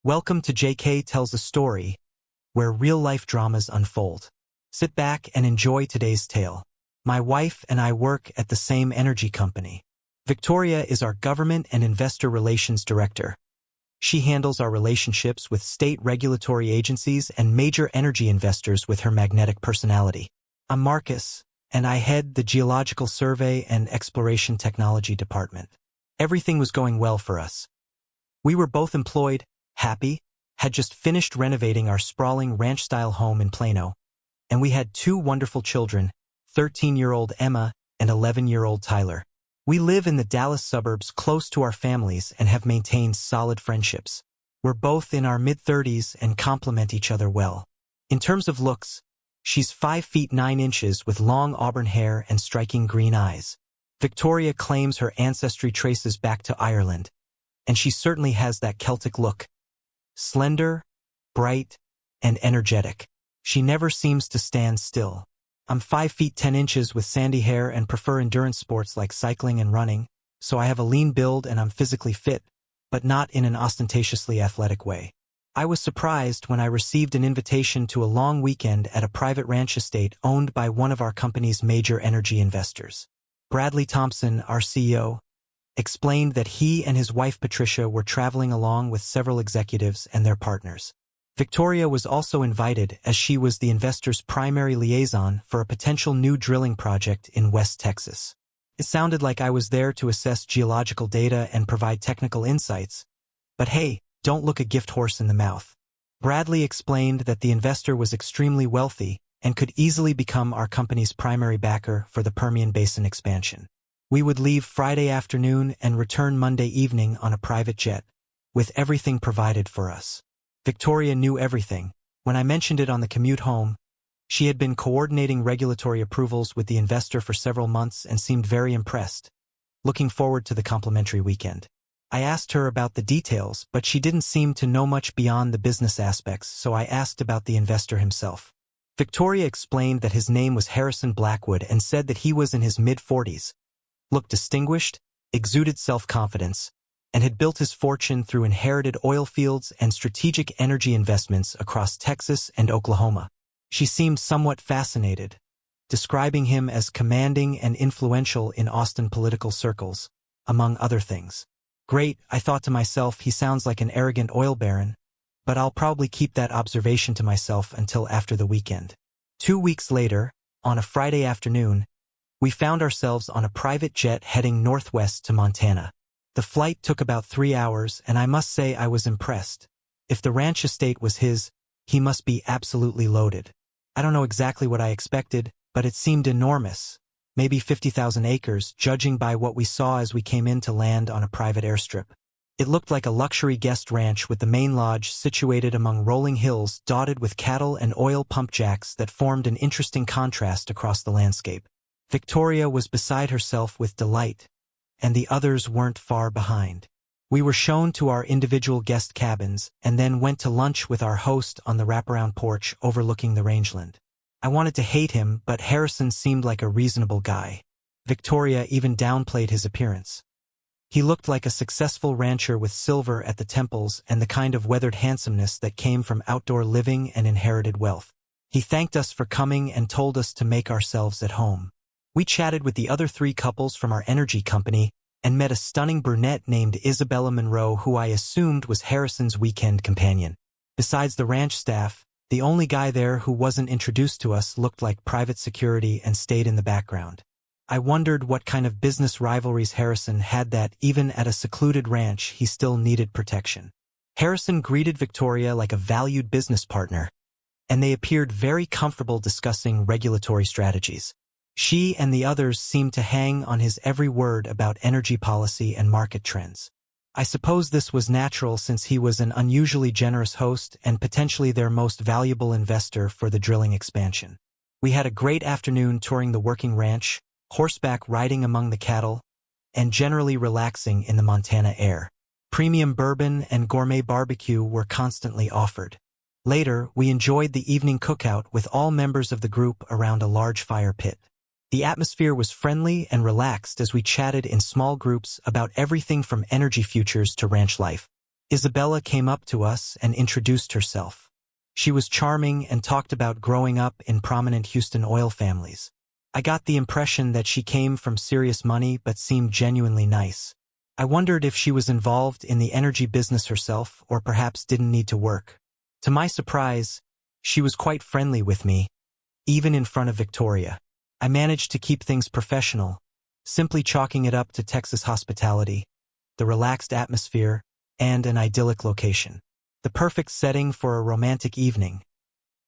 Welcome to JK Tells a Story, where real-life dramas unfold. Sit back and enjoy today's tale. My wife and I work at the same energy company. Victoria is our government and investor relations director. She handles our relationships with state regulatory agencies and major energy investors with her magnetic personality. I'm Marcus, and I head the Geological Survey and Exploration Technology Department. Everything was going well for us. We were both employed, happy, had just finished renovating our sprawling ranch-style home in Plano, and we had two wonderful children, 13-year-old Emma and 11-year-old Tyler. We live in the Dallas suburbs close to our families and have maintained solid friendships. We're both in our mid-30s and complement each other well. In terms of looks, she's 5 feet 9 inches with long auburn hair and striking green eyes. Victoria claims her ancestry traces back to Ireland, and she certainly has that Celtic look. Slender, bright, and energetic. She never seems to stand still. I'm 5 feet 10 inches with sandy hair and prefer endurance sports like cycling and running, so I have a lean build and I'm physically fit, but not in an ostentatiously athletic way. I was surprised when I received an invitation to a long weekend at a private ranch estate owned by one of our company's major energy investors. Bradley Thompson, our CEO, explained that he and his wife Patricia were traveling along with several executives and their partners. Victoria was also invited as she was the investor's primary liaison for a potential new drilling project in West Texas. It sounded like I was there to assess geological data and provide technical insights, but hey, don't look a gift horse in the mouth. Bradley explained that the investor was extremely wealthy and could easily become our company's primary backer for the Permian Basin expansion. We would leave Friday afternoon and return Monday evening on a private jet, with everything provided for us. Victoria knew everything. When I mentioned it on the commute home, she had been coordinating regulatory approvals with the investor for several months and seemed very impressed, looking forward to the complimentary weekend. I asked her about the details, but she didn't seem to know much beyond the business aspects, so I asked about the investor himself. Victoria explained that his name was Harrison Blackwood and said that he was in his mid-40s, looked distinguished, exuded self-confidence, and had built his fortune through inherited oil fields and strategic energy investments across Texas and Oklahoma. She seemed somewhat fascinated, describing him as commanding and influential in Austin political circles, among other things. Great, I thought to myself, he sounds like an arrogant oil baron, but I'll probably keep that observation to myself until after the weekend. 2 weeks later, on a Friday afternoon, we found ourselves on a private jet heading northwest to Montana. The flight took about 3 hours, and I must say I was impressed. If the ranch estate was his, he must be absolutely loaded. I don't know exactly what I expected, but it seemed enormous, maybe 50,000 acres, judging by what we saw as we came in to land on a private airstrip. It looked like a luxury guest ranch with the main lodge situated among rolling hills dotted with cattle and oil pump jacks that formed an interesting contrast across the landscape. Victoria was beside herself with delight, and the others weren't far behind. We were shown to our individual guest cabins and then went to lunch with our host on the wraparound porch overlooking the rangeland. I wanted to hate him, but Harrison seemed like a reasonable guy. Victoria even downplayed his appearance. He looked like a successful rancher with silver at the temples and the kind of weathered handsomeness that came from outdoor living and inherited wealth. He thanked us for coming and told us to make ourselves at home. We chatted with the other 3 couples from our energy company and met a stunning brunette named Isabella Monroe, who I assumed was Harrison's weekend companion. Besides the ranch staff, the only guy there who wasn't introduced to us looked like private security and stayed in the background. I wondered what kind of business rivalries Harrison had that, even at a secluded ranch, he still needed protection. Harrison greeted Victoria like a valued business partner, and they appeared very comfortable discussing regulatory strategies. She and the others seemed to hang on his every word about energy policy and market trends. I suppose this was natural since he was an unusually generous host and potentially their most valuable investor for the drilling expansion. We had a great afternoon touring the working ranch, horseback riding among the cattle, and generally relaxing in the Montana air. Premium bourbon and gourmet barbecue were constantly offered. Later, we enjoyed the evening cookout with all members of the group around a large fire pit. The atmosphere was friendly and relaxed as we chatted in small groups about everything from energy futures to ranch life. Isabella came up to us and introduced herself. She was charming and talked about growing up in prominent Houston oil families. I got the impression that she came from serious money but seemed genuinely nice. I wondered if she was involved in the energy business herself or perhaps didn't need to work. To my surprise, she was quite friendly with me, even in front of Victoria. I managed to keep things professional, simply chalking it up to Texas hospitality, the relaxed atmosphere, and an idyllic location. The perfect setting for a romantic evening.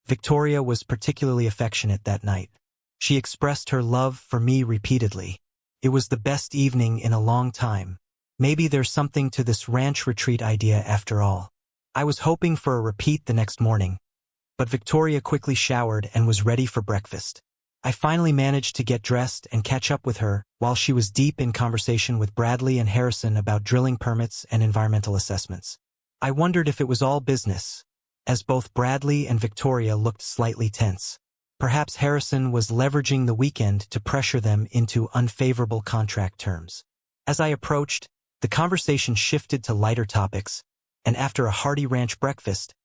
Victoria was particularly affectionate that night. She expressed her love for me repeatedly. It was the best evening in a long time. Maybe there's something to this ranch retreat idea after all. I was hoping for a repeat the next morning, but Victoria quickly showered and was ready for breakfast. I finally managed to get dressed and catch up with her while she was deep in conversation with Bradley and Harrison about drilling permits and environmental assessments. I wondered if it was all business, as both Bradley and Victoria looked slightly tense. Perhaps Harrison was leveraging the weekend to pressure them into unfavorable contract terms. As I approached, the conversation shifted to lighter topics, and after a hearty ranch breakfast,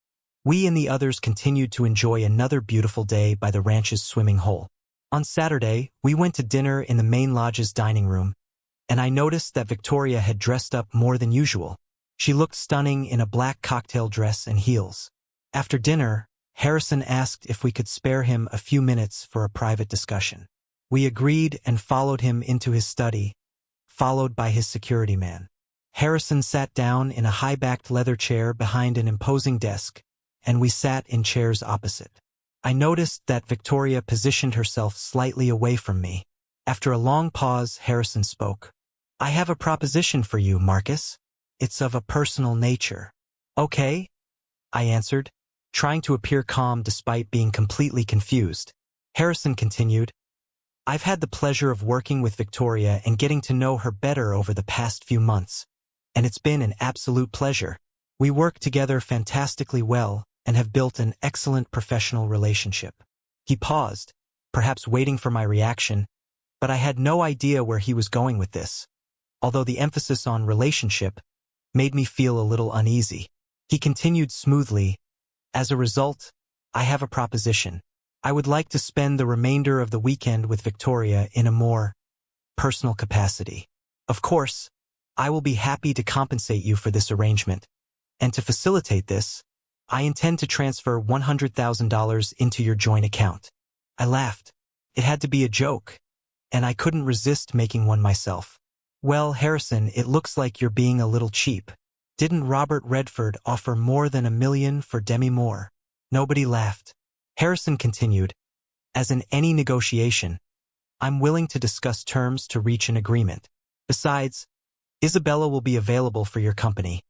we and the others continued to enjoy another beautiful day by the ranch's swimming hole. On Saturday, we went to dinner in the main lodge's dining room, and I noticed that Victoria had dressed up more than usual. She looked stunning in a black cocktail dress and heels. After dinner, Harrison asked if we could spare him a few minutes for a private discussion. We agreed and followed him into his study, followed by his security man. Harrison sat down in a high-backed leather chair behind an imposing desk, and we sat in chairs opposite. I noticed that Victoria positioned herself slightly away from me. After a long pause, Harrison spoke. "I have a proposition for you, Marcus. It's of a personal nature." "Okay," I answered, trying to appear calm despite being completely confused. Harrison continued, "I've had the pleasure of working with Victoria and getting to know her better over the past few months, and it's been an absolute pleasure. We work together fantastically well and have built an excellent professional relationship." He paused, perhaps waiting for my reaction, but I had no idea where he was going with this, although the emphasis on relationship made me feel a little uneasy. He continued smoothly, "As a result, I have a proposition. I would like to spend the remainder of the weekend with Victoria in a more personal capacity. Of course, I will be happy to compensate you for this arrangement, and to facilitate this, I intend to transfer $100,000 into your joint account." I laughed. It had to be a joke, and I couldn't resist making one myself. "Well, Harrison, it looks like you're being a little cheap. Didn't Robert Redford offer more than $1 million for Demi Moore?" Nobody laughed. Harrison continued, "As in any negotiation, I'm willing to discuss terms to reach an agreement. Besides, Isabella will be available for your company,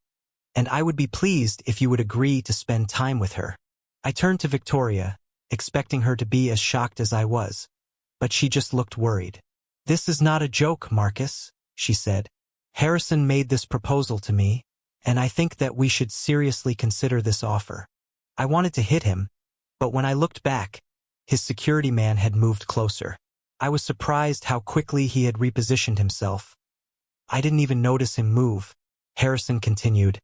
and I would be pleased if you would agree to spend time with her." I turned to Victoria, expecting her to be as shocked as I was, but she just looked worried. "This is not a joke, Marcus," she said. "Harrison made this proposal to me, and I think that we should seriously consider this offer." I wanted to hit him, but when I looked back, his security man had moved closer. I was surprised how quickly he had repositioned himself. I didn't even notice him move. Harrison continued,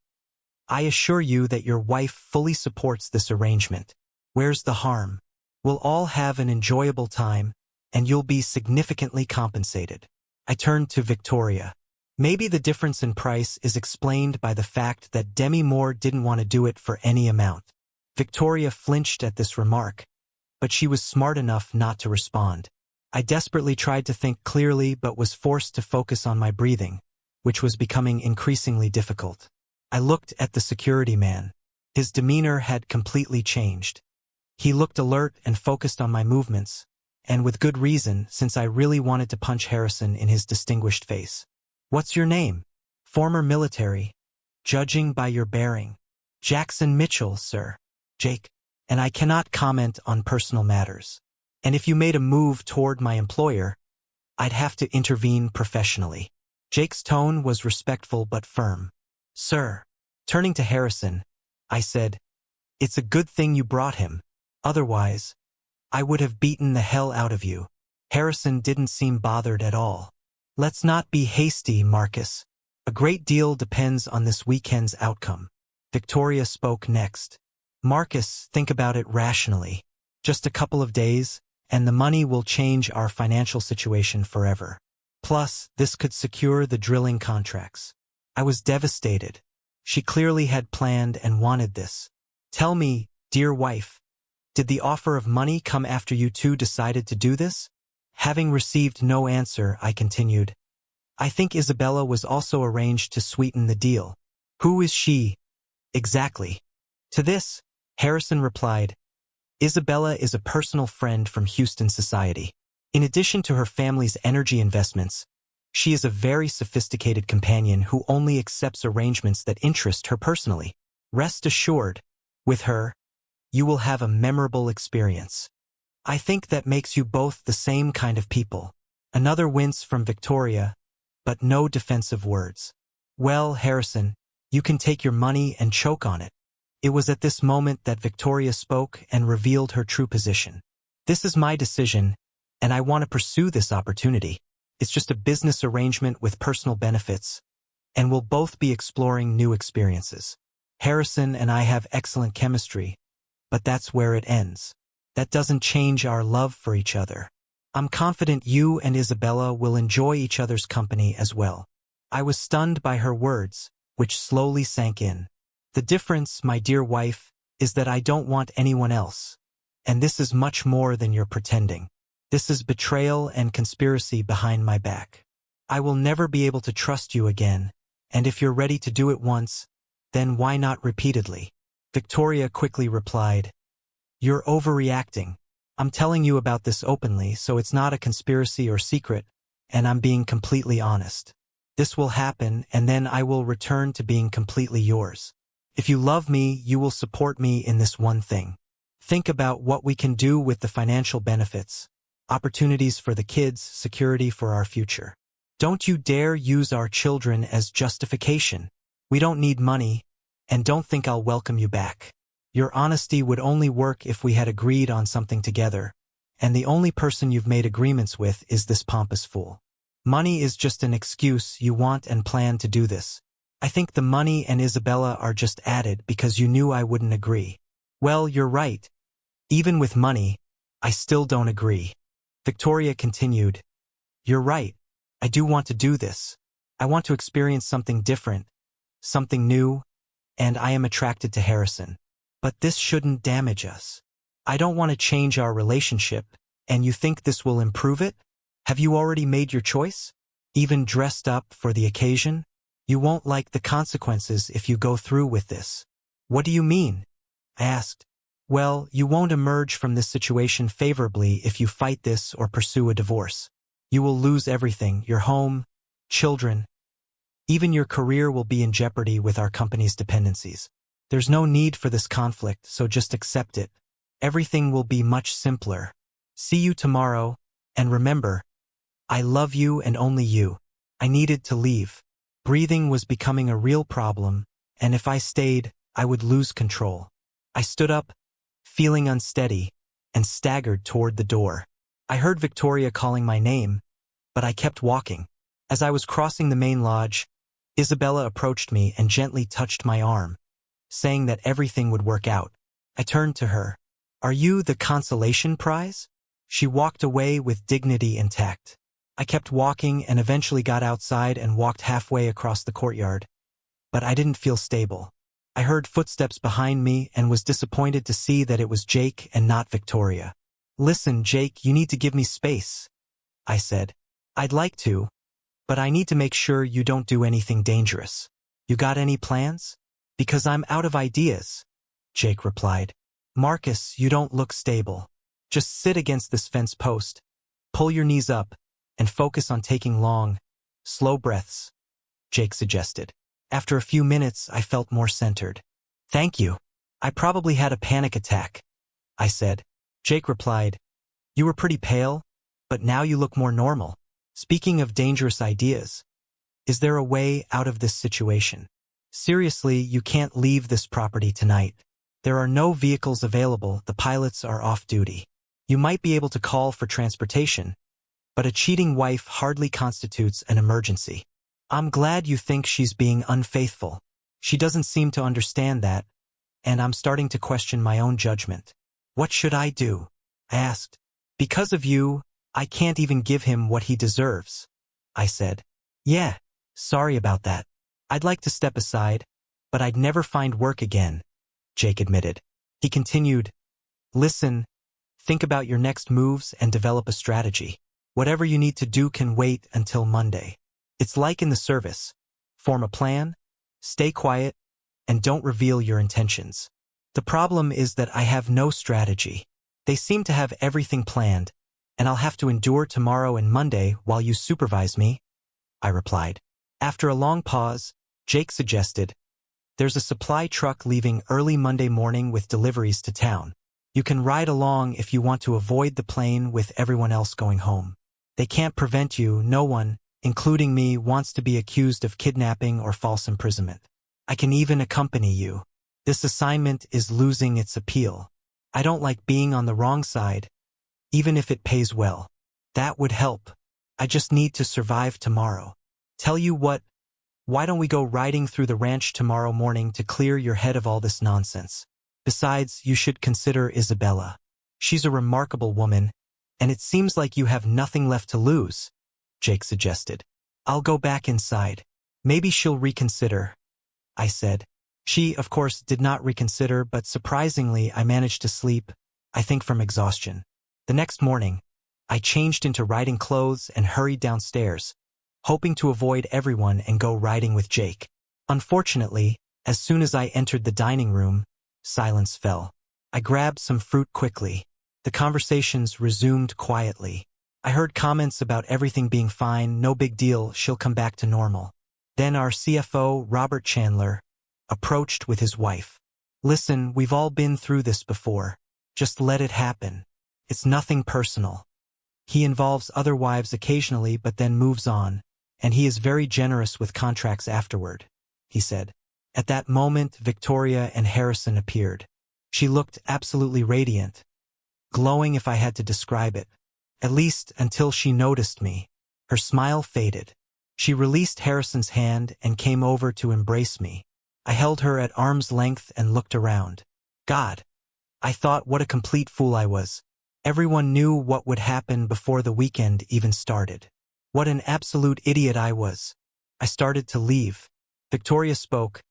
"I assure you that your wife fully supports this arrangement. Where's the harm? We'll all have an enjoyable time, and you'll be significantly compensated." I turned to Victoria. Maybe the difference in price is explained by the fact that Demi Moore didn't want to do it for any amount. Victoria flinched at this remark, but she was smart enough not to respond. I desperately tried to think clearly but was forced to focus on my breathing, which was becoming increasingly difficult. I looked at the security man. His demeanor had completely changed. He looked alert and focused on my movements, and with good reason, since I really wanted to punch Harrison in his distinguished face. "What's your name?" "Former military. Judging by your bearing." "Jackson Mitchell, sir." "Jake. And I cannot comment on personal matters. And if you made a move toward my employer, I'd have to intervene professionally." Jake's tone was respectful but firm. "Sir." Turning to Harrison, I said, "It's a good thing you brought him. Otherwise, I would have beaten the hell out of you." Harrison didn't seem bothered at all. "Let's not be hasty, Marcus. A great deal depends on this weekend's outcome." Victoria spoke next. Marcus, think about it rationally. Just a couple of days, and the money will change our financial situation forever. Plus, this could secure the drilling contracts. I was devastated. She clearly had planned and wanted this. Tell me, dear wife, did the offer of money come after you two decided to do this? Having received no answer, I continued. I think Isabella was also arranged to sweeten the deal. Who is she? Exactly. To this, Harrison replied, Isabella is a personal friend from Houston society. In addition to her family's energy investments, she is a very sophisticated companion who only accepts arrangements that interest her personally. Rest assured, with her, you will have a memorable experience. I think that makes you both the same kind of people. Another wince from Victoria, but no defensive words. Well, Harrison, you can take your money and choke on it. It was at this moment that Victoria spoke and revealed her true position. This is my decision, and I want to pursue this opportunity. It's just a business arrangement with personal benefits, and we'll both be exploring new experiences. Harrison and I have excellent chemistry, but that's where it ends. That doesn't change our love for each other. I'm confident you and Isabella will enjoy each other's company as well. I was stunned by her words, which slowly sank in. The difference, my dear wife, is that I don't want anyone else. And this is much more than you're pretending. This is betrayal and conspiracy behind my back. I will never be able to trust you again, and if you're ready to do it once, then why not repeatedly? Victoria quickly replied, You're overreacting. I'm telling you about this openly, so it's not a conspiracy or secret, and I'm being completely honest. This will happen, and then I will return to being completely yours. If you love me, you will support me in this one thing. Think about what we can do with the financial benefits, opportunities for the kids, security for our future. Don't you dare use our children as justification. We don't need money, and don't think I'll welcome you back. Your honesty would only work if we had agreed on something together, and the only person you've made agreements with is this pompous fool. Money is just an excuse. You want and plan to do this. I think the money and Isabella are just added because you knew I wouldn't agree. Well, you're right. Even with money, I still don't agree. Victoria continued, You're right. I do want to do this. I want to experience something different, something new, and I am attracted to Harrison. But this shouldn't damage us. I don't want to change our relationship, and you think this will improve it? Have you already made your choice? Even dressed up for the occasion? You won't like the consequences if you go through with this. What do you mean? I asked. Well, you won't emerge from this situation favorably if you fight this or pursue a divorce. You will lose everything, your home, children. Even your career will be in jeopardy with our company's dependencies. There's no need for this conflict, so just accept it. Everything will be much simpler. See you tomorrow, and remember, I love you and only you. I needed to leave. Breathing was becoming a real problem, and if I stayed, I would lose control. I stood up, feeling unsteady, and staggered toward the door. I heard Victoria calling my name, but I kept walking. As I was crossing the main lodge, Isabella approached me and gently touched my arm, saying that everything would work out. I turned to her. Are you the consolation prize? She walked away with dignity and tact. I kept walking and eventually got outside and walked halfway across the courtyard. But I didn't feel stable. I heard footsteps behind me and was disappointed to see that it was Jake and not Victoria. Listen, Jake, you need to give me space, I said. I'd like to, but I need to make sure you don't do anything dangerous. You got any plans? Because I'm out of ideas, Jake replied. Marcus, you don't look stable. Just sit against this fence post, pull your knees up, and focus on taking long, slow breaths, Jake suggested. After a few minutes, I felt more centered. Thank you. I probably had a panic attack, I said. Jake replied, You were pretty pale, but now you look more normal. Speaking of dangerous ideas, is there a way out of this situation? Seriously, you can't leave this property tonight. There are no vehicles available, the pilots are off duty. You might be able to call for transportation, but a cheating wife hardly constitutes an emergency. I'm glad you think she's being unfaithful. She doesn't seem to understand that, and I'm starting to question my own judgment. What should I do? I asked. Because of you, I can't even give him what he deserves, I said. Yeah, sorry about that. I'd like to step aside, but I'd never find work again, Jake admitted. He continued, listen, think about your next moves and develop a strategy. Whatever you need to do can wait until Monday. It's like in the service. Form a plan, stay quiet, and don't reveal your intentions. The problem is that I have no strategy. They seem to have everything planned, and I'll have to endure tomorrow and Monday while you supervise me, I replied. After a long pause, Jake suggested, there's a supply truck leaving early Monday morning with deliveries to town. You can ride along if you want to avoid the plane with everyone else going home. They can't prevent you. No one, including me, wants to be accused of kidnapping or false imprisonment. I can even accompany you. This assignment is losing its appeal. I don't like being on the wrong side, even if it pays well. That would help. I just need to survive tomorrow. Tell you what, why don't we go riding through the ranch tomorrow morning to clear your head of all this nonsense? Besides, you should consider Isabella. She's a remarkable woman, and it seems like you have nothing left to lose, Jake suggested. I'll go back inside. Maybe she'll reconsider, I said. She, of course, did not reconsider, but surprisingly, I managed to sleep, I think from exhaustion. The next morning, I changed into riding clothes and hurried downstairs, hoping to avoid everyone and go riding with Jake. Unfortunately, as soon as I entered the dining room, silence fell. I grabbed some fruit quickly. The conversations resumed quietly. I heard comments about everything being fine, no big deal, she'll come back to normal. Then our CFO, Robert Chandler, approached with his wife. Listen, we've all been through this before. Just let it happen. It's nothing personal. He involves other wives occasionally but then moves on, and he is very generous with contracts afterward, he said. At that moment, Victoria and Harrison appeared. She looked absolutely radiant, glowing if I had to describe it, at least until she noticed me. Her smile faded. She released Harrison's hand and came over to embrace me. I held her at arm's length and looked around. God, I thought what a complete fool I was. Everyone knew what would happen before the weekend even started. What an absolute idiot I was. I started to leave. Victoria spoke.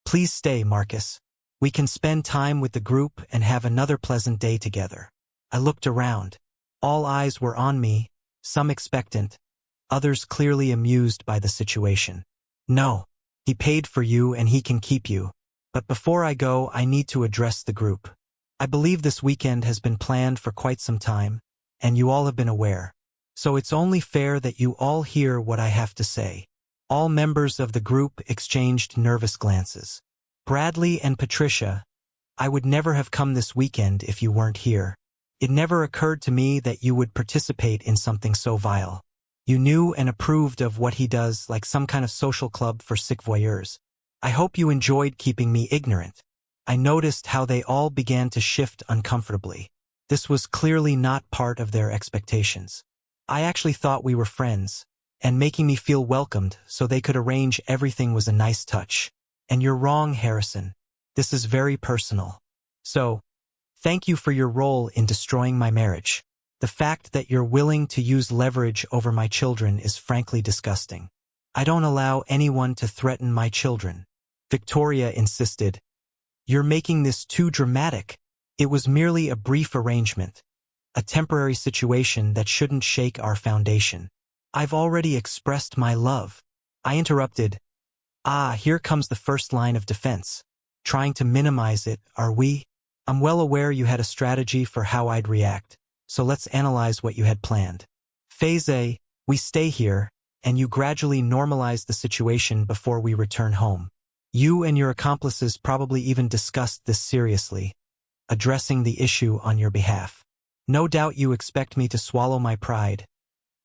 Please stay, Marcus. We can spend time with the group and have another pleasant day together. I looked around. All eyes were on me, some expectant, others clearly amused by the situation. No, he paid for you and he can keep you. But before I go, I need to address the group. I believe this weekend has been planned for quite some time, and you all have been aware. So it's only fair that you all hear what I have to say. All members of the group exchanged nervous glances. Bradley and Patricia, I would never have come this weekend if you weren't here. It never occurred to me that you would participate in something so vile. You knew and approved of what he does, like some kind of social club for sick voyeurs. I hope you enjoyed keeping me ignorant. I noticed how they all began to shift uncomfortably. This was clearly not part of their expectations. I actually thought we were friends, and making me feel welcomed so they could arrange everything was a nice touch. And you're wrong, Harrison. This is very personal. So, thank you for your role in destroying my marriage. The fact that you're willing to use leverage over my children is frankly disgusting. I don't allow anyone to threaten my children. Victoria insisted. You're making this too dramatic. It was merely a brief arrangement, a temporary situation that shouldn't shake our foundation. I've already expressed my love. I interrupted. Here comes the first line of defense. Trying to minimize it, are we? I'm well aware you had a strategy for how I'd react, so let's analyze what you had planned. Phase A, we stay here, and you gradually normalize the situation before we return home. You and your accomplices probably even discussed this seriously, addressing the issue on your behalf. No doubt you expect me to swallow my pride,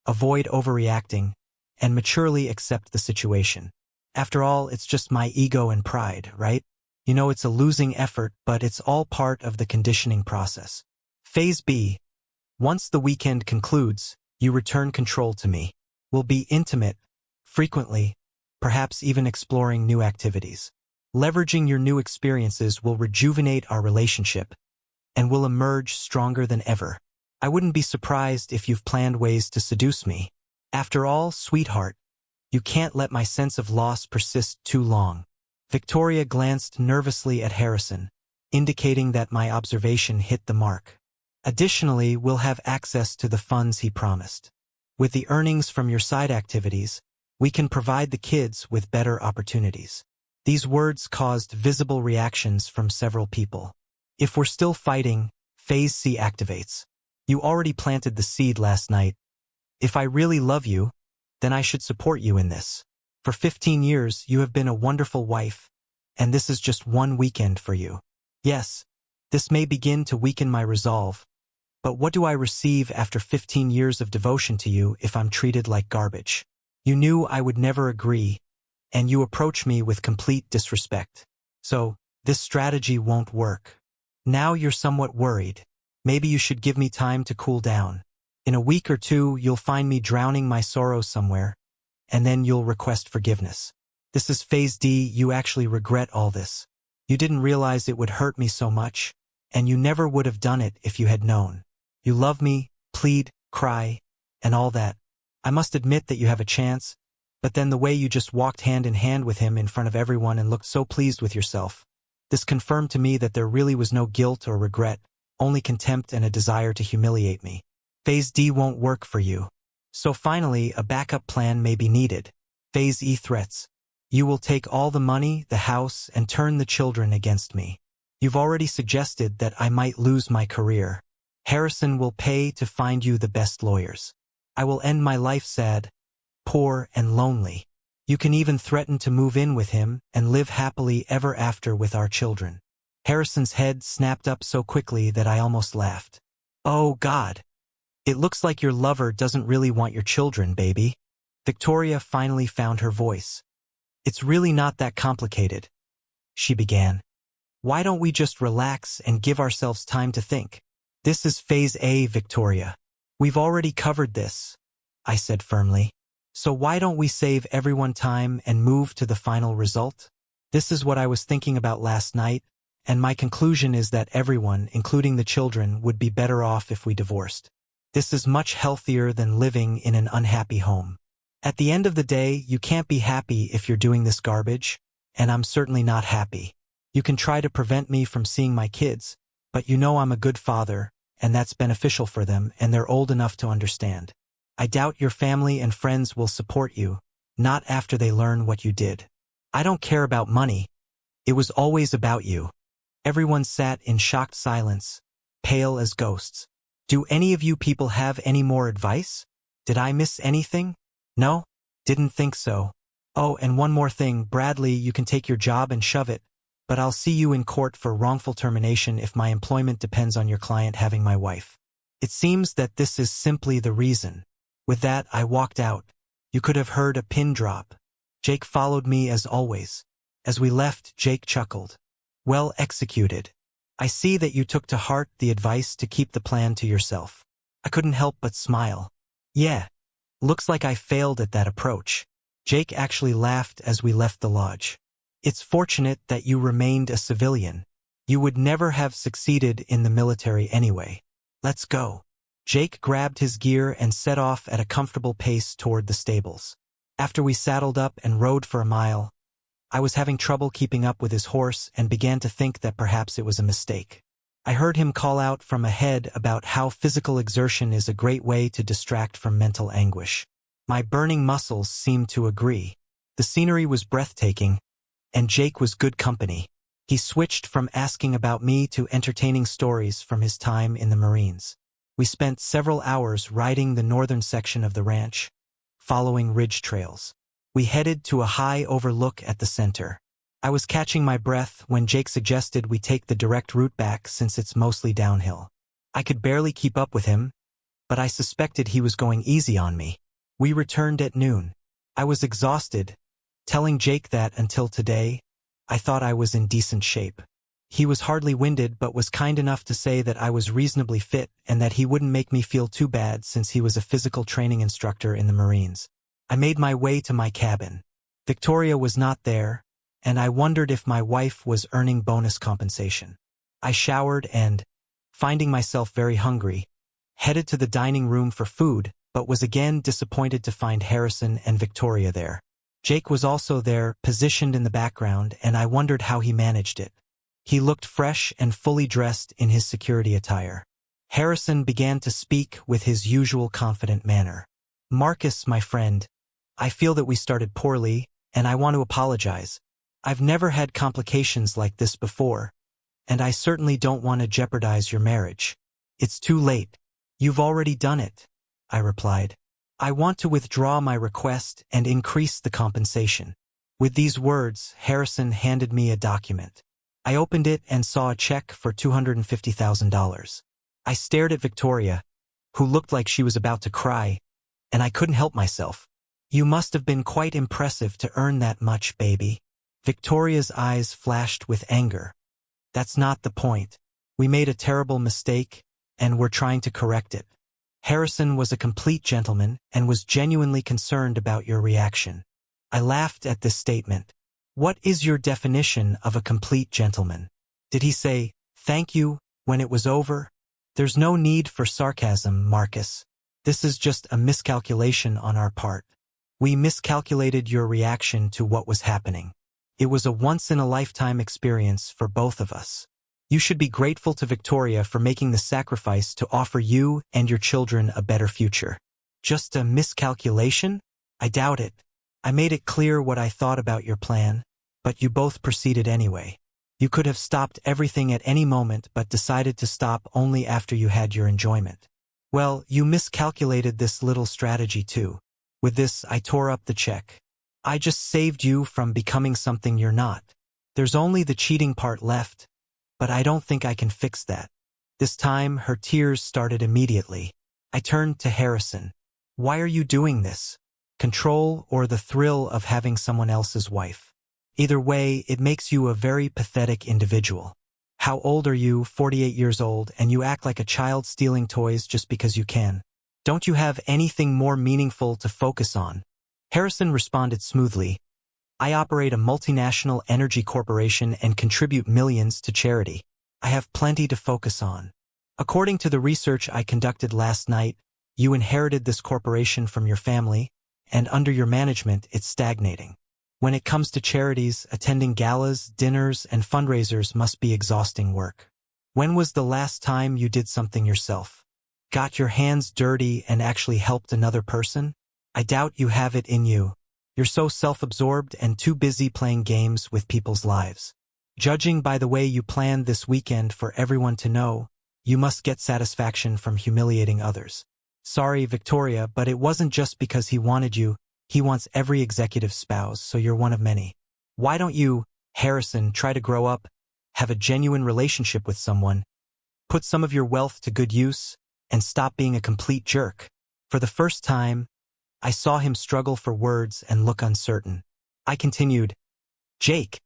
avoid overreacting, and maturely accept the situation. After all, it's just my ego and pride, right? You know it's a losing effort, but it's all part of the conditioning process. Phase B. Once the weekend concludes, you return control to me. We'll be intimate, frequently, perhaps even exploring new activities. Leveraging your new experiences will rejuvenate our relationship and will emerge stronger than ever. I wouldn't be surprised if you've planned ways to seduce me. After all, sweetheart, you can't let my sense of loss persist too long." Victoria glanced nervously at Harrison, indicating that my observation hit the mark. "Additionally, we'll have access to the funds he promised. With the earnings from your side activities, we can provide the kids with better opportunities." These words caused visible reactions from several people. "If we're still fighting, Phase C activates. You already planted the seed last night. If I really love you, then I should support you in this. For 15 years, you have been a wonderful wife, and this is just one weekend for you. Yes, this may begin to weaken my resolve, but what do I receive after 15 years of devotion to you if I'm treated like garbage? You knew I would never agree, and you approach me with complete disrespect. So, this strategy won't work. Now you're somewhat worried. Maybe you should give me time to cool down. In a week or two, you'll find me drowning my sorrows somewhere, and then you'll request forgiveness. This is Phase D. You actually regret all this. You didn't realize it would hurt me so much, and you never would have done it if you had known. You love me, plead, cry, and all that. I must admit that you have a chance, but then the way you just walked hand in hand with him in front of everyone and looked so pleased with yourself. This confirmed to me that there really was no guilt or regret, only contempt and a desire to humiliate me. Phase D won't work for you. So finally, a backup plan may be needed. Phase E threats. You will take all the money, the house, and turn the children against me. You've already suggested that I might lose my career. Harrison will pay to find you the best lawyers. I will end my life sad, poor, and lonely. You can even threaten to move in with him and live happily ever after with our children." Harrison's head snapped up so quickly that I almost laughed. "Oh, God. It looks like your lover doesn't really want your children, baby." Victoria finally found her voice. "It's really not that complicated," she began. "Why don't we just relax and give ourselves time to think? This is Phase A, Victoria. We've already covered this," I said firmly. "So why don't we save everyone time and move to the final result? This is what I was thinking about last night, and my conclusion is that everyone, including the children, would be better off if we divorced. This is much healthier than living in an unhappy home. At the end of the day, you can't be happy if you're doing this garbage, and I'm certainly not happy. You can try to prevent me from seeing my kids, but you know I'm a good father, and that's beneficial for them, and they're old enough to understand. I doubt your family and friends will support you, not after they learn what you did. I don't care about money. It was always about you." Everyone sat in shocked silence, pale as ghosts. "Do any of you people have any more advice? Did I miss anything? No? Didn't think so. Oh, and one more thing, Bradley, you can take your job and shove it, but I'll see you in court for wrongful termination if my employment depends on your client having my wife. It seems that this is simply the reason." With that, I walked out. You could have heard a pin drop. Jake followed me as always. As we left, Jake chuckled. "Well executed. I see that you took to heart the advice to keep the plan to yourself." I couldn't help but smile. "Yeah, looks like I failed at that approach." Jake actually laughed as we left the lodge. "It's fortunate that you remained a civilian. You would never have succeeded in the military anyway. Let's go." Jake grabbed his gear and set off at a comfortable pace toward the stables. After we saddled up and rode for a mile, I was having trouble keeping up with his horse and began to think that perhaps it was a mistake. I heard him call out from ahead about how physical exertion is a great way to distract from mental anguish. My burning muscles seemed to agree. The scenery was breathtaking, and Jake was good company. He switched from asking about me to entertaining stories from his time in the Marines. We spent several hours riding the northern section of the ranch, following ridge trails. We headed to a high overlook at the center. I was catching my breath when Jake suggested we take the direct route back since it's mostly downhill. I could barely keep up with him, but I suspected he was going easy on me. We returned at noon. I was exhausted, telling Jake that until today, I thought I was in decent shape. He was hardly winded but was kind enough to say that I was reasonably fit and that he wouldn't make me feel too bad since he was a physical training instructor in the Marines. I made my way to my cabin. Victoria was not there, and I wondered if my wife was earning bonus compensation. I showered and, finding myself very hungry, headed to the dining room for food, but was again disappointed to find Harrison and Victoria there. Jake was also there, positioned in the background, and I wondered how he managed it. He looked fresh and fully dressed in his security attire. Harrison began to speak with his usual confident manner. "Marcus, my friend, I feel that we started poorly, and I want to apologize. I've never had complications like this before, and I certainly don't want to jeopardize your marriage. It's too late. You've already done it," I replied. "I want to withdraw my request and increase the compensation." With these words, Harrison handed me a document. I opened it and saw a check for $250,000. I stared at Victoria, who looked like she was about to cry, and I couldn't help myself. "You must have been quite impressive to earn that much, baby." Victoria's eyes flashed with anger. "That's not the point. We made a terrible mistake, and we're trying to correct it." Harrison was a complete gentleman and was genuinely concerned about your reaction. I laughed at this statement. "What is your definition of a complete gentleman? Did he say, 'Thank you,' when it was over?" "There's no need for sarcasm, Marcus. This is just a miscalculation on our part. We miscalculated your reaction to what was happening. It was a once-in-a-lifetime experience for both of us. You should be grateful to Victoria for making the sacrifice to offer you and your children a better future." "Just a miscalculation? I doubt it. I made it clear what I thought about your plan, but you both proceeded anyway. You could have stopped everything at any moment but decided to stop only after you had your enjoyment. Well, you miscalculated this little strategy too." With this, I tore up the check. "I just saved you from becoming something you're not. There's only the cheating part left, but I don't think I can fix that." This time, her tears started immediately. I turned to Harrison. "Why are you doing this? Control or the thrill of having someone else's wife? Either way, it makes you a very pathetic individual. How old are you? 48 years old, and you act like a child stealing toys just because you can. Don't you have anything more meaningful to focus on?" Harrison responded smoothly. "I operate a multinational energy corporation and contribute millions to charity. I have plenty to focus on. According to the research I conducted last night, you inherited this corporation from your family, and under your management, it's stagnating. When it comes to charities, attending galas, dinners, and fundraisers must be exhausting work. When was the last time you did something yourself? Got your hands dirty and actually helped another person? I doubt you have it in you. You're so self-absorbed and too busy playing games with people's lives. Judging by the way you planned this weekend for everyone to know, you must get satisfaction from humiliating others. Sorry, Victoria, but it wasn't just because he wanted you. He wants every executive spouse, so you're one of many. Why don't you, Harrison, try to grow up, have a genuine relationship with someone, put some of your wealth to good use, and stop being a complete jerk?" For the first time, I saw him struggle for words and look uncertain. I continued, "Jake,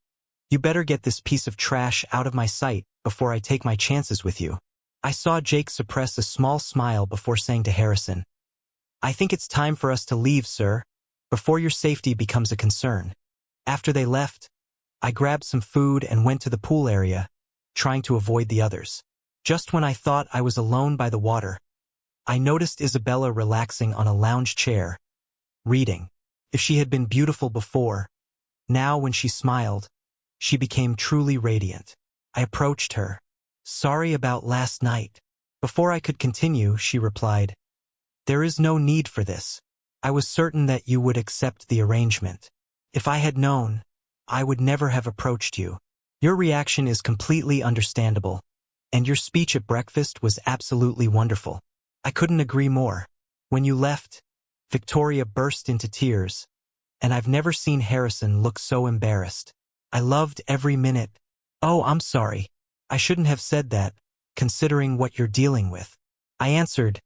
you better get this piece of trash out of my sight before I take my chances with you." I saw Jake suppress a small smile before saying to Harrison, "I think it's time for us to leave, sir, before your safety becomes a concern." After they left, I grabbed some food and went to the pool area, trying to avoid the others. Just when I thought I was alone by the water, I noticed Isabella relaxing on a lounge chair, reading. If she had been beautiful before, now when she smiled, she became truly radiant. I approached her. "Sorry about last night." Before I could continue, she replied, "There is no need for this. I was certain that you would accept the arrangement. If I had known, I would never have approached you. Your reaction is completely understandable, and your speech at breakfast was absolutely wonderful. I couldn't agree more." When you left, Victoria burst into tears, and I've never seen Harrison look so embarrassed. "I loved every minute." "Oh, I'm sorry. I shouldn't have said that, considering what you're dealing with." I answered,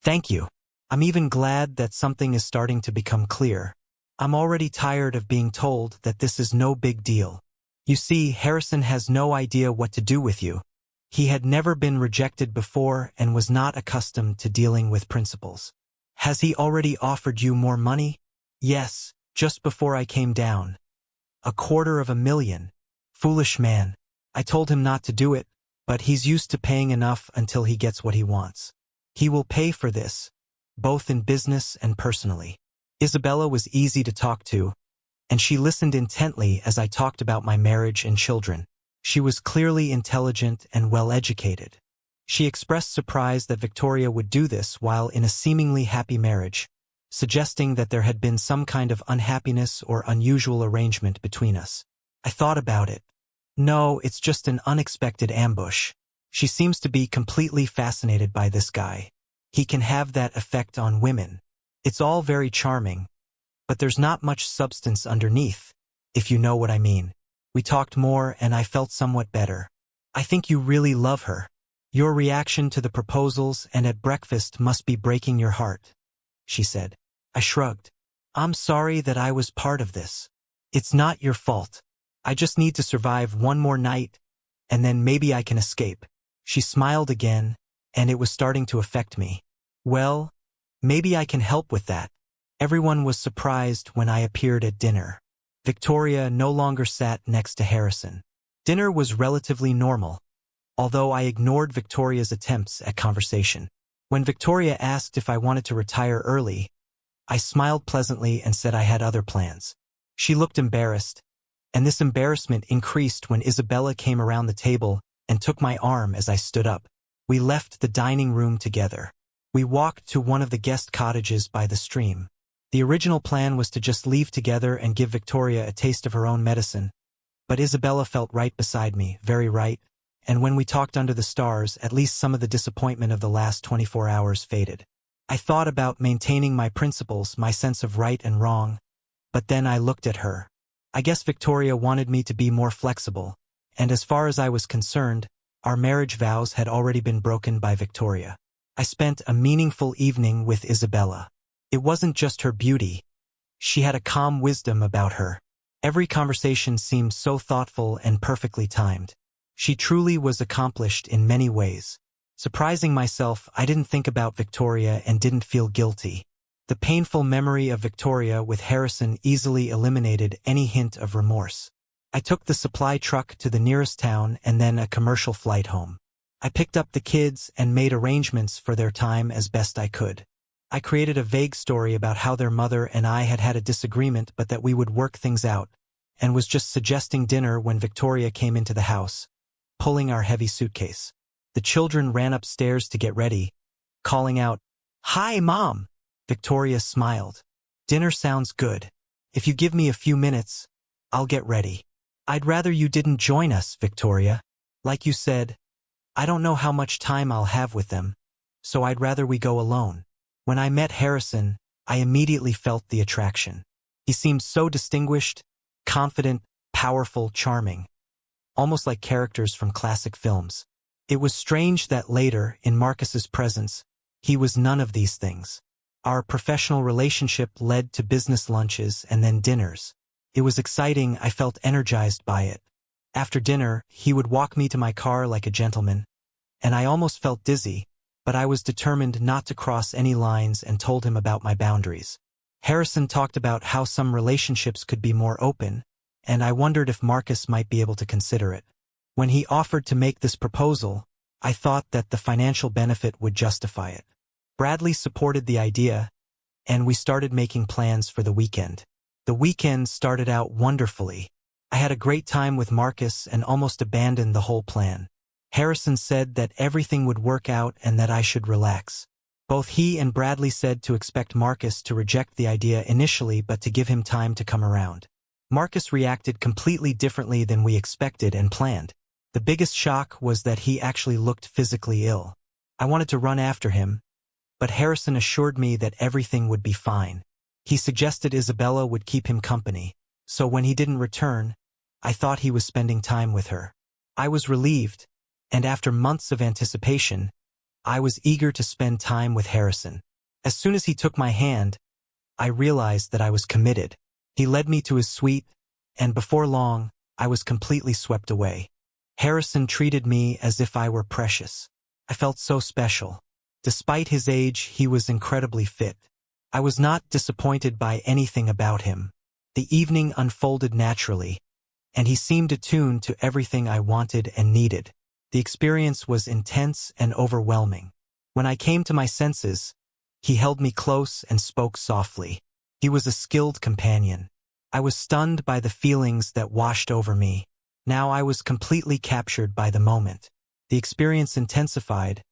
"Thank you. I'm even glad that something is starting to become clear. I'm already tired of being told that this is no big deal. You see, Harrison has no idea what to do with you. He had never been rejected before and was not accustomed to dealing with principals." "Has he already offered you more money?" "Yes, just before I came down. $250,000. Foolish man. I told him not to do it, but he's used to paying enough until he gets what he wants. He will pay for this, both in business and personally. Isabella was easy to talk to, and she listened intently as I talked about my marriage and children. She was clearly intelligent and well-educated. She expressed surprise that Victoria would do this while in a seemingly happy marriage, suggesting that there had been some kind of unhappiness or unusual arrangement between us. I thought about it. No, it's just an unexpected ambush. She seems to be completely fascinated by this guy. He can have that effect on women. It's all very charming, but there's not much substance underneath, if you know what I mean. We talked more and I felt somewhat better. I think you really love her. Your reaction to the proposals and at breakfast must be breaking your heart, she said. I shrugged. I'm sorry that I was part of this. It's not your fault. I just need to survive one more night, and then maybe I can escape. She smiled again, and it was starting to affect me. Well, maybe I can help with that. Everyone was surprised when I appeared at dinner. Victoria no longer sat next to Harrison. Dinner was relatively normal, although I ignored Victoria's attempts at conversation. When Victoria asked if I wanted to retire early, I smiled pleasantly and said I had other plans. She looked embarrassed, and this embarrassment increased when Isabella came around the table and took my arm as I stood up. We left the dining room together. We walked to one of the guest cottages by the stream. The original plan was to just leave together and give Victoria a taste of her own medicine, but Isabella felt right beside me, very right, and when we talked under the stars, at least some of the disappointment of the last 24 hours faded. I thought about maintaining my principles, my sense of right and wrong, but then I looked at her. I guess Victoria wanted me to be more flexible, and as far as I was concerned, our marriage vows had already been broken by Victoria. I spent a meaningful evening with Isabella. It wasn't just her beauty. She had a calm wisdom about her. Every conversation seemed so thoughtful and perfectly timed. She truly was accomplished in many ways. Surprising myself, I didn't think about Victoria and didn't feel guilty. The painful memory of Victoria with Harrison easily eliminated any hint of remorse. I took the supply truck to the nearest town and then a commercial flight home. I picked up the kids and made arrangements for their time as best I could. I created a vague story about how their mother and I had had a disagreement but that we would work things out, and was just suggesting dinner when Victoria came into the house, pulling our heavy suitcase. The children ran upstairs to get ready, calling out, "Hi, Mom!" Victoria smiled. "Dinner sounds good. If you give me a few minutes, I'll get ready." "I'd rather you didn't join us, Victoria. Like you said, I don't know how much time I'll have with them, so I'd rather we go alone." When I met Harrison, I immediately felt the attraction. He seemed so distinguished, confident, powerful, charming, almost like characters from classic films. It was strange that later, in Marcus's presence, he was none of these things. Our professional relationship led to business lunches and then dinners. It was exciting, I felt energized by it. After dinner, he would walk me to my car like a gentleman, and I almost felt dizzy, but I was determined not to cross any lines and told him about my boundaries. Harrison talked about how some relationships could be more open, and I wondered if Marcus might be able to consider it. When he offered to make this proposal, I thought that the financial benefit would justify it. Bradley supported the idea, and we started making plans for the weekend. The weekend started out wonderfully. I had a great time with Marcus and almost abandoned the whole plan. Harrison said that everything would work out and that I should relax. Both he and Bradley said to expect Marcus to reject the idea initially but to give him time to come around. Marcus reacted completely differently than we expected and planned. The biggest shock was that he actually looked physically ill. I wanted to run after him, but Harrison assured me that everything would be fine. He suggested Isabella would keep him company, so when he didn't return, I thought he was spending time with her. I was relieved, and after months of anticipation, I was eager to spend time with Harrison. As soon as he took my hand, I realized that I was committed. He led me to his suite, and before long, I was completely swept away. Harrison treated me as if I were precious. I felt so special. Despite his age, he was incredibly fit. I was not disappointed by anything about him. The evening unfolded naturally, and he seemed attuned to everything I wanted and needed. The experience was intense and overwhelming. When I came to my senses, he held me close and spoke softly. He was a skilled companion. I was stunned by the feelings that washed over me. Now I was completely captured by the moment. The experience intensified,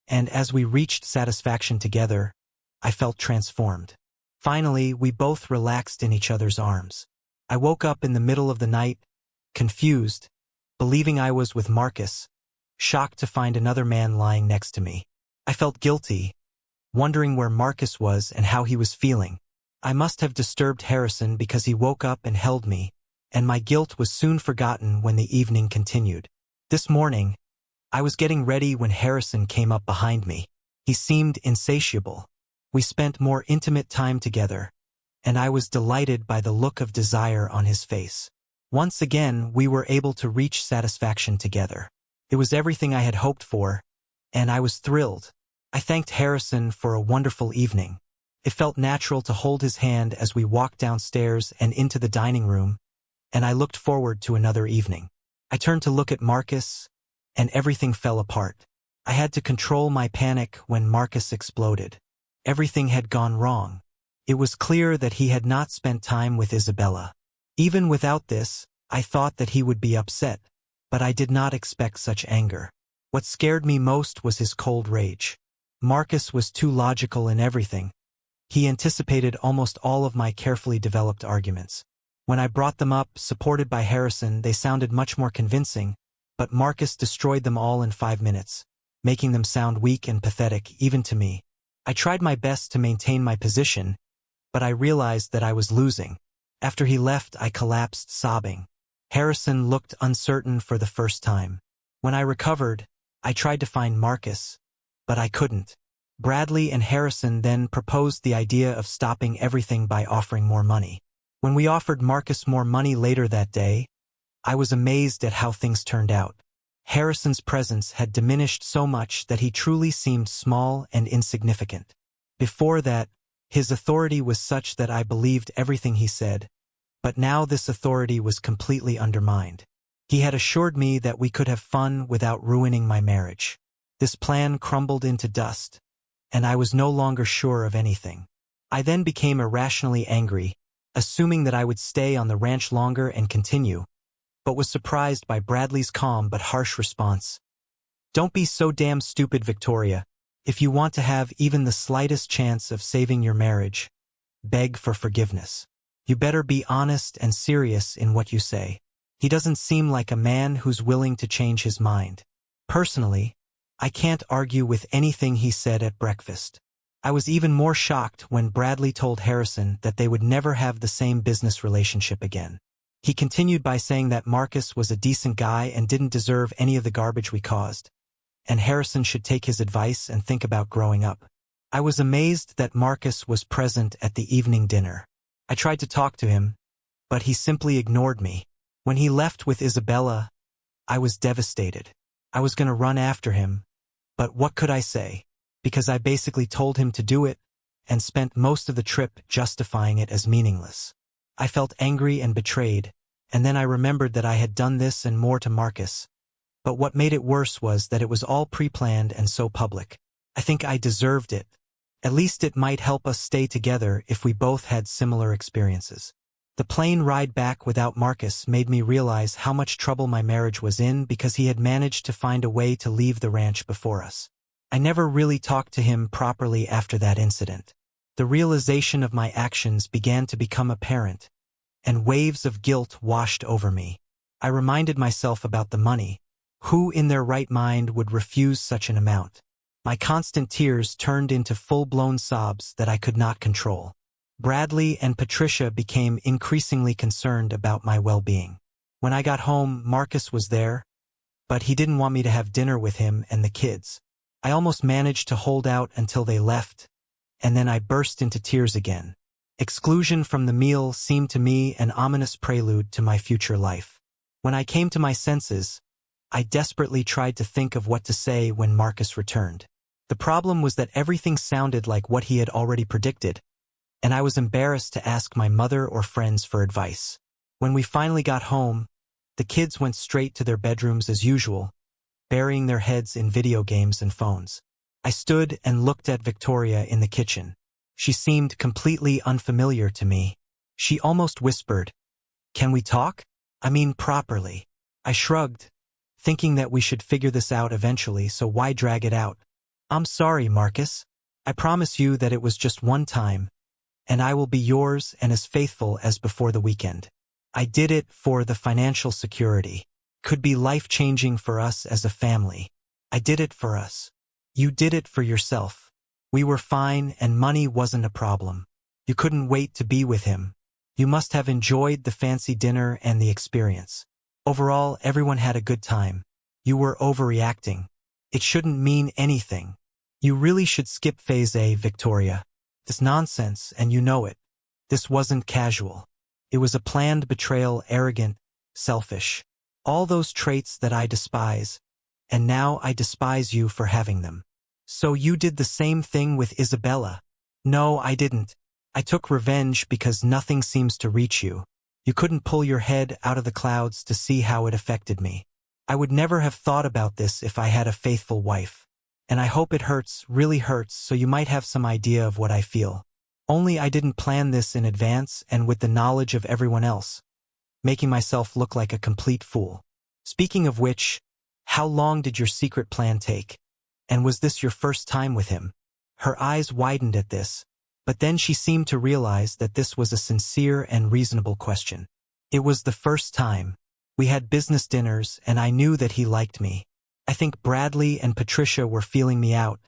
and as we reached satisfaction together, I felt transformed. Finally, we both relaxed in each other's arms. I woke up in the middle of the night, confused, believing I was with Marcus, shocked to find another man lying next to me. I felt guilty, wondering where Marcus was and how he was feeling. I must have disturbed Harrison because he woke up and held me, and my guilt was soon forgotten when the evening continued. This morning, I was getting ready when Harrison came up behind me. He seemed insatiable. We spent more intimate time together, and I was delighted by the look of desire on his face. Once again, we were able to reach satisfaction together. It was everything I had hoped for, and I was thrilled. I thanked Harrison for a wonderful evening. It felt natural to hold his hand as we walked downstairs and into the dining room, and I looked forward to another evening. I turned to look at Marcus, and everything fell apart. I had to control my panic when Marcus exploded. Everything had gone wrong. It was clear that he had not spent time with Isabella. Even without this, I thought that he would be upset, but I did not expect such anger. What scared me most was his cold rage. Marcus was too logical in everything. He anticipated almost all of my carefully developed arguments. When I brought them up, supported by Harrison, they sounded much more convincing, but Marcus destroyed them all in 5 minutes, making them sound weak and pathetic even to me. I tried my best to maintain my position, but I realized that I was losing. After he left, I collapsed sobbing. Harrison looked uncertain for the first time. When I recovered, I tried to find Marcus, but I couldn't. Bradley and Harrison then proposed the idea of stopping everything by offering more money. When we offered Marcus more money later that day, I was amazed at how things turned out. Harrison's presence had diminished so much that he truly seemed small and insignificant. Before that, his authority was such that I believed everything he said, but now this authority was completely undermined. He had assured me that we could have fun without ruining my marriage. This plan crumbled into dust, and I was no longer sure of anything. I then became irrationally angry, assuming that I would stay on the ranch longer and continue, but was surprised by Bradley's calm but harsh response. "Don't be so damn stupid, Victoria. If you want to have even the slightest chance of saving your marriage, beg for forgiveness. You better be honest and serious in what you say. He doesn't seem like a man who's willing to change his mind." Personally, I can't argue with anything he said at breakfast. I was even more shocked when Bradley told Harrison that they would never have the same business relationship again. He continued by saying that Marcus was a decent guy and didn't deserve any of the garbage we caused, and Harrison should take his advice and think about growing up. I was amazed that Marcus was present at the evening dinner. I tried to talk to him, but he simply ignored me. When he left with Isabella, I was devastated. I was going to run after him, but what could I say? Because I basically told him to do it and spent most of the trip justifying it as meaningless. I felt angry and betrayed, and then I remembered that I had done this and more to Marcus. But what made it worse was that it was all pre-planned and so public. I think I deserved it. At least it might help us stay together if we both had similar experiences. The plane ride back without Marcus made me realize how much trouble my marriage was in because he had managed to find a way to leave the ranch before us. I never really talked to him properly after that incident. The realization of my actions began to become apparent, and waves of guilt washed over me. I reminded myself about the money. Who in their right mind would refuse such an amount? My constant tears turned into full-blown sobs that I could not control. Bradley and Patricia became increasingly concerned about my well-being. When I got home, Marcus was there, but he didn't want me to have dinner with him and the kids. I almost managed to hold out until they left, and then I burst into tears again. Exclusion from the meal seemed to me an ominous prelude to my future life. When I came to my senses, I desperately tried to think of what to say when Marcus returned. The problem was that everything sounded like what he had already predicted, and I was embarrassed to ask my mother or friends for advice. When we finally got home, the kids went straight to their bedrooms as usual, burying their heads in video games and phones. I stood and looked at Victoria in the kitchen. She seemed completely unfamiliar to me. She almost whispered, "Can we talk? I mean properly." I shrugged, thinking that we should figure this out eventually, so why drag it out? "I'm sorry, Marcus. I promise you that it was just one time, and I will be yours and as faithful as before the weekend. I did it for the financial security. Could be life-changing for us as a family. I did it for us. You did it for yourself. We were fine and money wasn't a problem. You couldn't wait to be with him. You must have enjoyed the fancy dinner and the experience. Overall, everyone had a good time. You were overreacting. It shouldn't mean anything. You really should skip phase A, Victoria. This nonsense, and you know it. This wasn't casual. It was a planned betrayal, arrogant, selfish. All those traits that I despise, and now I despise you for having them. So you did the same thing with Isabella? No, I didn't. I took revenge because nothing seems to reach you. You couldn't pull your head out of the clouds to see how it affected me. I would never have thought about this if I had a faithful wife. And I hope it hurts, really hurts, so you might have some idea of what I feel. Only I didn't plan this in advance and with the knowledge of everyone else, making myself look like a complete fool. Speaking of which, how long did your secret plan take? And was this your first time with him?" Her eyes widened at this, but then she seemed to realize that this was a sincere and reasonable question. "It was the first time. We had business dinners, and I knew that he liked me. I think Bradley and Patricia were feeling me out,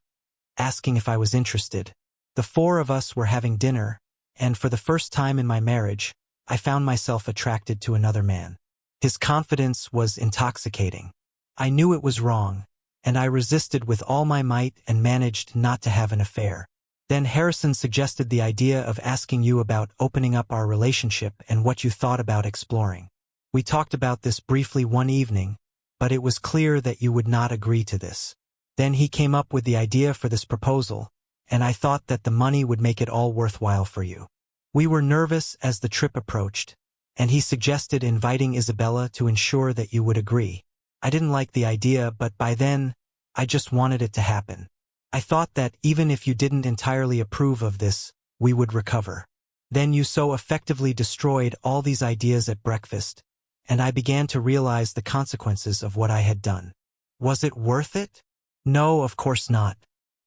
asking if I was interested. The four of us were having dinner, and for the first time in my marriage, I found myself attracted to another man. His confidence was intoxicating. I knew it was wrong, and I resisted with all my might and managed not to have an affair. Then Harrison suggested the idea of asking you about opening up our relationship and what you thought about exploring. We talked about this briefly one evening, but it was clear that you would not agree to this. Then he came up with the idea for this proposal, and I thought that the money would make it all worthwhile for you. We were nervous as the trip approached, and he suggested inviting Isabella to ensure that you would agree. I didn't like the idea, but by then, I just wanted it to happen. I thought that even if you didn't entirely approve of this, we would recover. Then you so effectively destroyed all these ideas at breakfast, and I began to realize the consequences of what I had done. Was it worth it? No, of course not.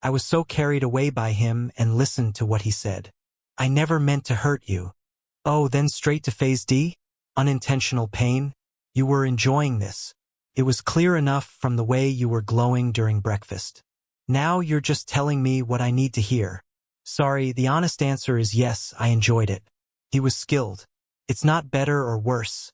I was so carried away by him and listened to what he said. I never meant to hurt you. Oh, then straight to phase D? Unintentional pain? You were enjoying this. It was clear enough from the way you were glowing during breakfast. Now you're just telling me what I need to hear. Sorry, the honest answer is yes, I enjoyed it. He was skilled. It's not better or worse.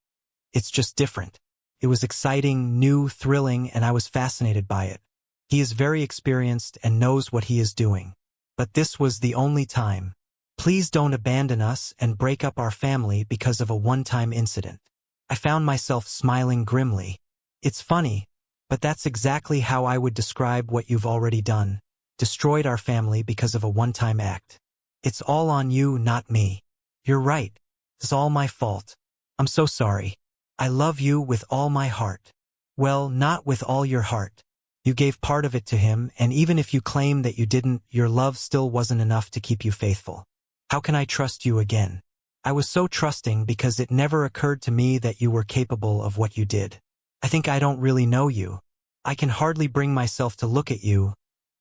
It's just different. It was exciting, new, thrilling, and I was fascinated by it. He is very experienced and knows what he is doing. But this was the only time. Please don't abandon us and break up our family because of a one-time incident. I found myself smiling grimly. It's funny, but that's exactly how I would describe what you've already done. Destroyed our family because of a one-time act. It's all on you, not me. You're right. It's all my fault. I'm so sorry. I love you with all my heart. Well, not with all your heart. You gave part of it to him, and even if you claim that you didn't, your love still wasn't enough to keep you faithful. How can I trust you again? I was so trusting because it never occurred to me that you were capable of what you did. I think I don't really know you. I can hardly bring myself to look at you,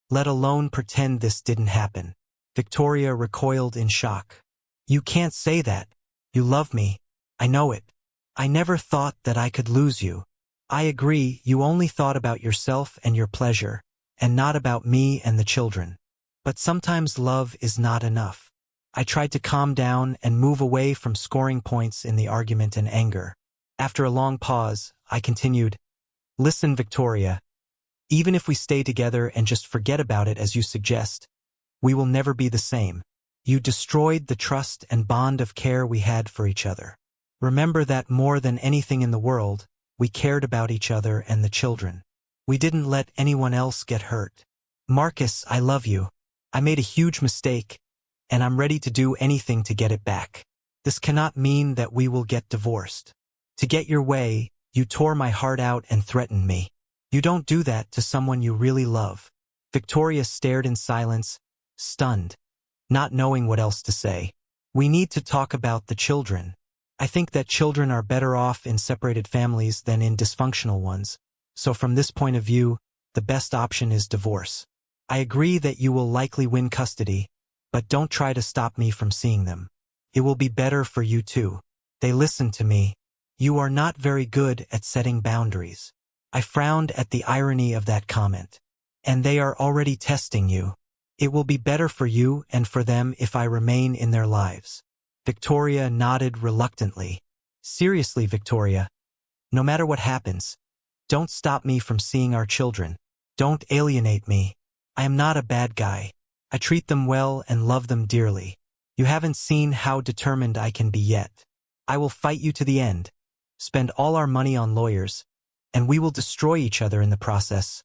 let alone pretend this didn't happen. Victoria recoiled in shock. You can't say that. You love me. I know it. I never thought that I could lose you. I agree, you only thought about yourself and your pleasure, and not about me and the children. But sometimes love is not enough. I tried to calm down and move away from scoring points in the argument and anger. After a long pause, I continued, Listen, Victoria, even if we stay together and just forget about it as you suggest, we will never be the same. You destroyed the trust and bond of care we had for each other. Remember that more than anything in the world, we cared about each other and the children. We didn't let anyone else get hurt. Marcus, I love you. I made a huge mistake, and I'm ready to do anything to get it back. This cannot mean that we will get divorced. To get your way, you tore my heart out and threatened me. You don't do that to someone you really love." Victoria stared in silence, stunned, not knowing what else to say. "We need to talk about the children. I think that children are better off in separated families than in dysfunctional ones, so from this point of view, the best option is divorce. I agree that you will likely win custody, but don't try to stop me from seeing them. It will be better for you too. They listened to me. You are not very good at setting boundaries." I frowned at the irony of that comment. "And they are already testing you. It will be better for you and for them if I remain in their lives." Victoria nodded reluctantly. "Seriously, Victoria, no matter what happens, don't stop me from seeing our children. Don't alienate me. I am not a bad guy. I treat them well and love them dearly. You haven't seen how determined I can be yet. I will fight you to the end, spend all our money on lawyers, and we will destroy each other in the process."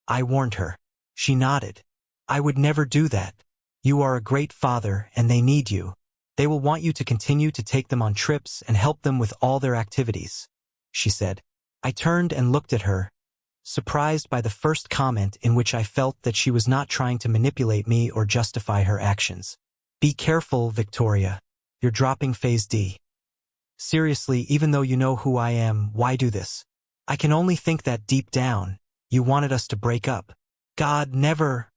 I warned her. She nodded. "I would never do that. You are a great father and they need you. They will want you to continue to take them on trips and help them with all their activities," she said. I turned and looked at her, surprised by the first comment in which I felt that she was not trying to manipulate me or justify her actions. "Be careful, Victoria. You're dropping phase D. Seriously, even though you know who I am, why do this? I can only think that deep down, you wanted us to break up." "God, never,"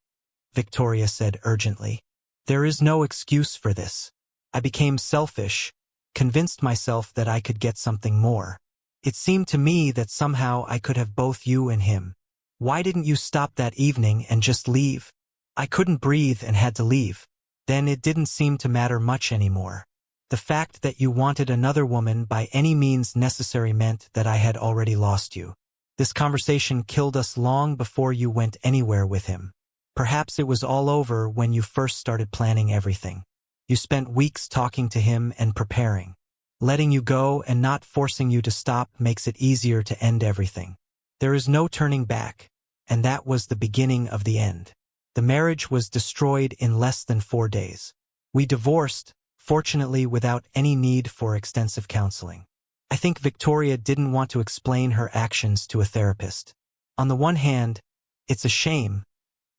Victoria said urgently. "There is no excuse for this. I became selfish, convinced myself that I could get something more. It seemed to me that somehow I could have both you and him. Why didn't you stop that evening and just leave?" "I couldn't breathe and had to leave. Then it didn't seem to matter much anymore. The fact that you wanted another woman by any means necessary meant that I had already lost you. This conversation killed us long before you went anywhere with him. Perhaps it was all over when you first started planning everything. You spent weeks talking to him and preparing. Letting you go and not forcing you to stop makes it easier to end everything. There is no turning back, and that was the beginning of the end. The marriage was destroyed in less than 4 days. We divorced, fortunately without any need for extensive counseling. I think Victoria didn't want to explain her actions to a therapist. On the one hand, it's a shame.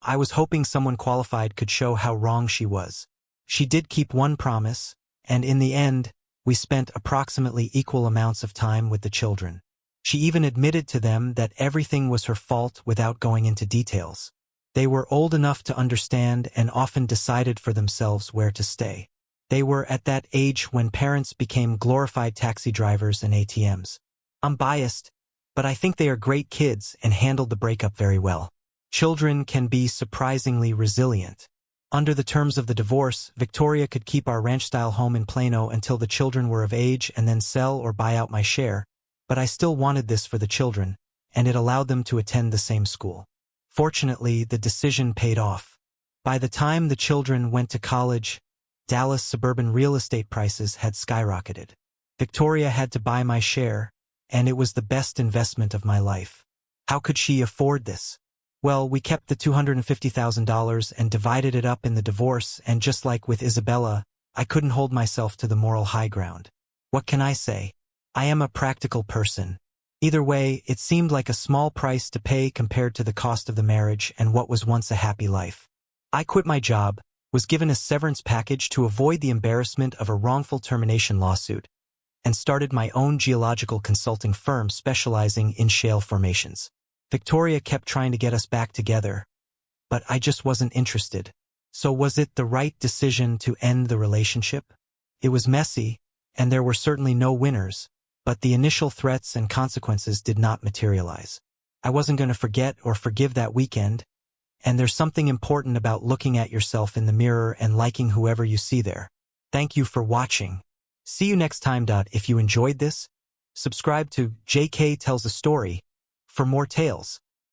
I was hoping someone qualified could show how wrong she was. She did keep one promise, and in the end, we spent approximately equal amounts of time with the children. She even admitted to them that everything was her fault without going into details. They were old enough to understand and often decided for themselves where to stay. They were at that age when parents became glorified taxi drivers and ATMs. I'm biased, but I think they are great kids and handled the breakup very well. Children can be surprisingly resilient. Under the terms of the divorce, Victoria could keep our ranch-style home in Plano until the children were of age and then sell or buy out my share, but I still wanted this for the children, and it allowed them to attend the same school. Fortunately, the decision paid off. By the time the children went to college, Dallas suburban real estate prices had skyrocketed. Victoria had to buy my share, and it was the best investment of my life. How could she afford this? Well, we kept the $250,000 and divided it up in the divorce, and just like with Isabella, I couldn't hold myself to the moral high ground. What can I say? I am a practical person. Either way, it seemed like a small price to pay compared to the cost of the marriage and what was once a happy life. I quit my job, was given a severance package to avoid the embarrassment of a wrongful termination lawsuit, and started my own geological consulting firm specializing in shale formations. Victoria kept trying to get us back together, but I just wasn't interested. So was it the right decision to end the relationship? It was messy, and there were certainly no winners, but the initial threats and consequences did not materialize. I wasn't going to forget or forgive that weekend, and there's something important about looking at yourself in the mirror and liking whoever you see there. Thank you for watching. See you next time. If you enjoyed this, subscribe to JK Tells a Story for more tales.